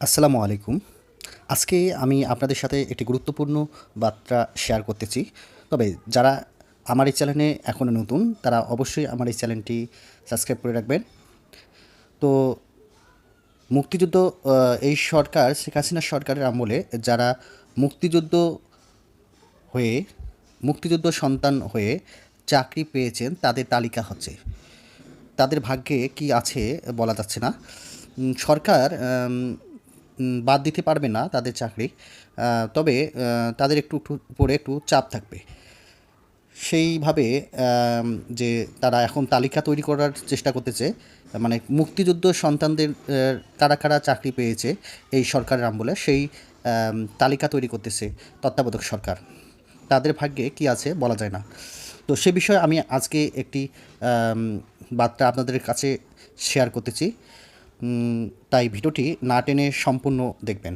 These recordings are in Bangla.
আসসালামু আলাইকুম। আজকে আমি আপনাদের সাথে একটি গুরুত্বপূর্ণ বার্তা শেয়ার করতেছি। তবে যারা আমার এই চ্যানেলে এখনও নতুন, তারা অবশ্যই আমার এই চ্যানেলটি সাবস্ক্রাইব করে রাখবেন। তো মুক্তিযুদ্ধ এই সরকার শেখ হাসিনা সরকারের আমলে যারা মুক্তিযুদ্ধ হয়ে মুক্তিযুদ্ধ সন্তান হয়ে চাকরি পেয়েছেন, তাদের তালিকা হচ্ছে। তাদের ভাগ্যে কি আছে বলা যাচ্ছে না। সরকার বাদ দিতে পারবে না তাদের চাকরি। তবে তাদের একটু উপরে একটু চাপ থাকবে। সেইভাবে যে তারা এখন তালিকা তৈরি করার চেষ্টা করতেছে। মানে মুক্তিযুদ্ধ সন্তানদের কারা, কারা চাকরি পেয়েছে এই সরকারের আমলে, সেই তালিকা তৈরি করতেছে তত্ত্বাবধায়ক সরকার। তাদের ভাগ্যে কি আছে বলা যায় না। তো সে বিষয়ে আমি আজকে একটি আম বার্তা আপনাদের কাছে শেয়ার করতেছি। তাই ভিডিওটি না টেনে সম্পূর্ণ দেখবেন।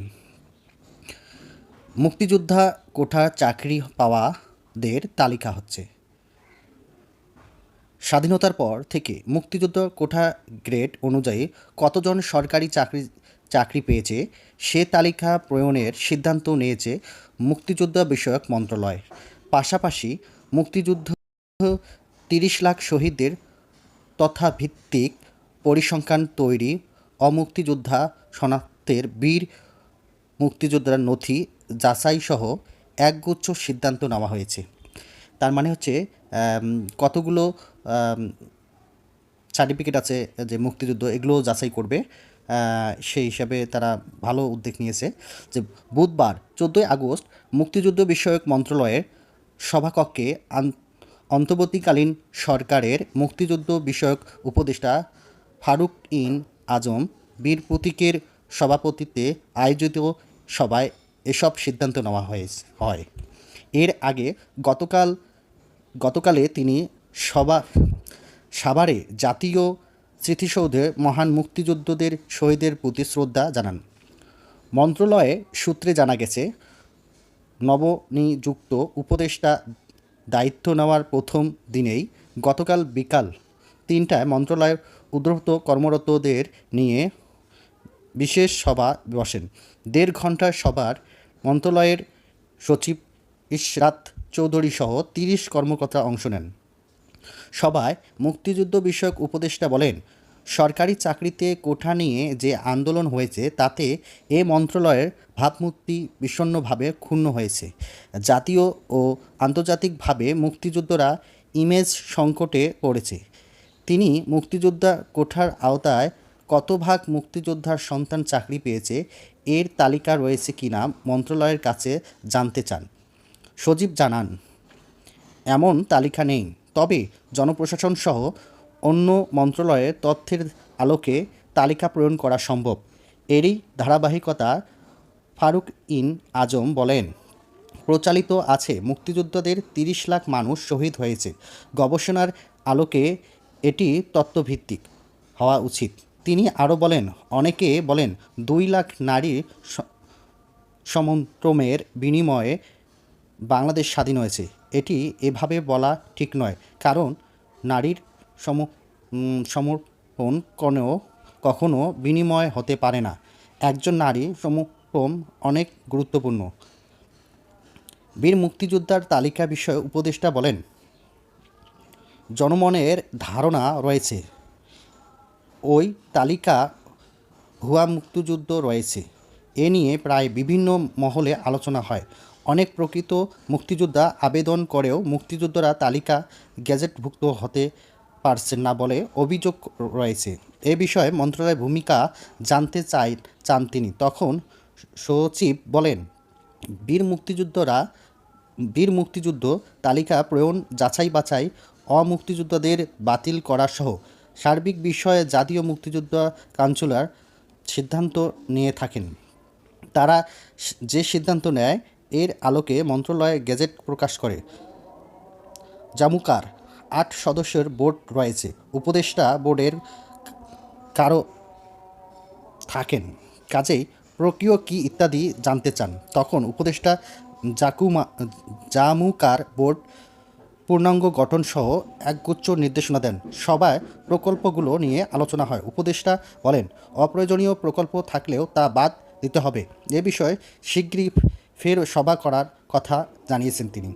মুক্তিযোদ্ধা কোঠা চাকরি পাওয়াদের তালিকা হচ্ছে। স্বাধীনতার পর থেকে মুক্তিযুদ্ধ কোঠা গ্রেড অনুযায়ী কতজন সরকারি চাকরি পেয়েছে সে তালিকা প্রণয়নের সিদ্ধান্ত নিয়েছে মুক্তিযোদ্ধা বিষয়ক মন্ত্রণালয়। পাশাপাশি মুক্তিযুদ্ধ ৩০ লাখ শহীদদের তথ্যভিত্তিক পরিসংখ্যান তৈরি, অমুক্তিযোদ্ধা শনাক্তের বীর মুক্তিযোদ্ধার নথি যাচাইসহ একগুচ্ছ সিদ্ধান্ত নেওয়া হয়েছে। তার মানে হচ্ছে কতগুলো সার্টিফিকেট আছে যে মুক্তিযুদ্ধ, এগুলো যাচাই করবে। সেই হিসাবে তারা ভালো উদ্যোগ নিয়েছে। যে বুধবার ১৪ই আগস্ট মুক্তিযুদ্ধ বিষয়ক মন্ত্রণালয়ের সভাকক্ষে অন্তর্বর্তীকালীন সরকারের মুক্তিযুদ্ধ বিষয়ক উপদেষ্টা ফারুক আজম বীর প্রতীকের সভাপতিত্বে আয়োজিত সভায় এসব সিদ্ধান্ত নেওয়া হয়। এর আগে গতকালে তিনি সাভারে জাতীয় স্মৃতিসৌধে মহান মুক্তিযোদ্ধাদের শহীদের প্রতি শ্রদ্ধা জানান। মন্ত্রণালয়ে সূত্রে জানা গেছে, নবনিযুক্ত উপদেষ্টা দায়িত্ব নেওয়ার প্রথম দিনেই গতকাল বিকাল ৩টায় মন্ত্রণালয়ের ঊর্ধ্বতন কর্মরতদের নিয়ে বিশেষ সভা বসেন। ১.৫ ঘণ্টার সভার মন্ত্রণালয়ের সচিব ইশরাত চৌধুরী সহ ৩০ কর্মকর্তা অংশ নেন। সভায় মুক্তিযুদ্ধ বিষয়ক উপদেষ্টা বলেন, সরকারি চাকরিতে কোঠা নিয়ে যে আন্দোলন হয়েছে তাতে এ মন্ত্রণালয়ের ভাবমূর্তি ভীষণভাবে ক্ষুণ্ণ হয়েছে। জাতীয় ও আন্তর্জাতিকভাবে মুক্তিযোদ্ধারা ইমেজ সংকটে পড়েছে। তিনি মুক্তিযোদ্ধা কোঠার আওতায় কত ভাগ মুক্তিযোদ্ধার সন্তান চাকরি পেয়েছে এর তালিকা রয়েছে কিনা মন্ত্রণালয়ের কাছে জানতে চান। সচিব জানান, এমন তালিকা নেই, তবে জনপ্রশাসন সহ অন্য মন্ত্রণালয়ের তথ্যের আলোকে তালিকা প্রণয়ন করা সম্ভব। এরই ধারাবাহিকতা ফারুক আজম বলেন, প্রচালিত আছে মুক্তিযোদ্ধাদের ৩০ লাখ মানুষ শহীদ হয়েছে। গবেষণার আলোকে এটি তথ্যভিত্তিক হওয়া উচিত। তিনি আরও বলেন, অনেকে বলেন ২ লাখ নারীর সমন্ত্রমের বিনিময়ে বাংলাদেশ স্বাধীন হয়েছে। এটি এভাবে বলা ঠিক নয়, কারণ নারীর সমর্পণ কখনো বিনিময় হতে পারে না। একজন নারী সমর্পণ অনেক গুরুত্বপূর্ণ। বীর মুক্তিযোদ্ধার তালিকা বিষয়ে উপদেষ্টা বলেন, জনমনের ধারণা রয়েছে ওই তালিকা ভুয়া মুক্তিযুদ্ধ রয়েছে। এ নিয়ে প্রায় বিভিন্ন মহলে আলোচনা হয়। অনেক প্রকৃত মুক্তিযোদ্ধা আবেদন করেও মুক্তিযোদ্ধারা তালিকা গেজেটভুক্ত হতে পারছেন না বলে অভিযোগ রয়েছে। এ বিষয়ে মন্ত্রণালয়ের ভূমিকা জানতে চান তিনি। তখন সচিব বলেন, বীর মুক্তিযুদ্ধ তালিকা প্রণয়ন, যাচাই বাছাই, অমুক্তিযোদ্ধাদের বাতিল করা সহ সার্বিক বিষয়ে জাতীয় মুক্তিযুদ্ধ কাউন্সিল সিদ্ধান্ত নিয়ে থাকেন। তারা যে সিদ্ধান্ত নেয় এর আলোকে মন্ত্রণালয় গেজেট প্রকাশ করে। জামুকার ৮ সদস্যের বোর্ড রয়েছে। উপদেষ্টা বোর্ডের কারো থাকেন, কাজেই প্রক্রিয়া কী ইত্যাদি জানতে চান। তখন উপদেষ্টা জামুকার বোর্ড পূর্ণাঙ্গ গঠনসহ একগুচ্ছ নির্দেশনা দেন। সভায় প্রকল্পগুলো নিয়ে আলোচনা হয়। উপদেষ্টা বলেন, অপ্রয়োজনীয় প্রকল্প থাকলেও তা বাদ দিতে হবে। এ বিষয়ে শিগগিরই ফের সভা করার কথা জানিয়েছেন তিনি।